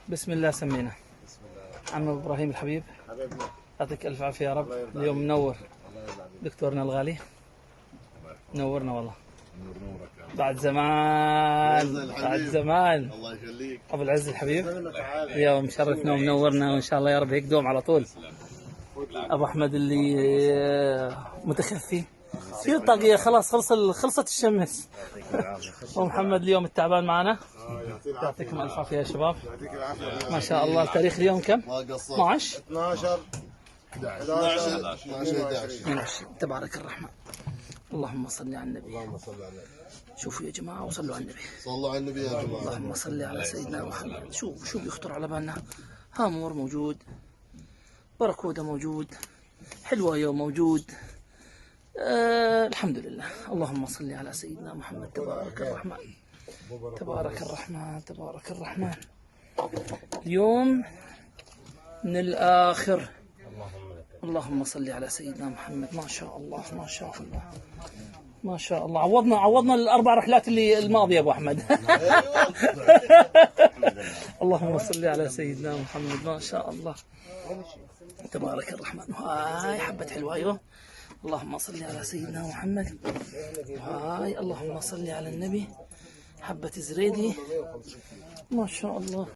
بسم الله سمينا. بسم الله. عم ابراهيم الحبيب، حبيبنا. يعطيك الف عافيه يا رب. اليوم منور دكتورنا الغالي، نورنا والله. نورك بعد زمان بعد زمان. الله يخليك ابو العز الحبيب، يا مشرفنا ومنورنا، وان شاء الله يا رب هيك دوم على طول. ابو احمد اللي متخفي في الطاقية، خلاص خلصت الشمس. ومحمد اليوم التعبان معنا، يعطيكم الف عافيه يا شباب. ما شاء الله. تاريخ اليوم كم؟ 12 12 11. تبارك الرحمن. اللهم صل على النبي. اللهم صل على النبي. شوفوا يا جماعه وصلوا على النبي. صلوا على النبي يا جماعه. اللهم صل على سيدنا محمد. شو بيخطر على بالنا؟ هامور موجود، بركوده موجود، حلوه موجود. الحمد لله. اللهم صل على سيدنا محمد. تبارك الرحمن تبارك الرحمن تبارك الرحمن. اليوم من الآخر. اللهم صل على سيدنا محمد. ما شاء الله ما شاء الله ما شاء الله. عوضنا الأربع رحلات اللي الماضية أبو أحمد. اللهم صل على سيدنا محمد. ما شاء الله تبارك الرحمن. هاي حبة حلوة. أيوه. اللهم صل على سيدنا محمد. هاي اللهم صل على النبي. حبة زريدي. ما شاء الله.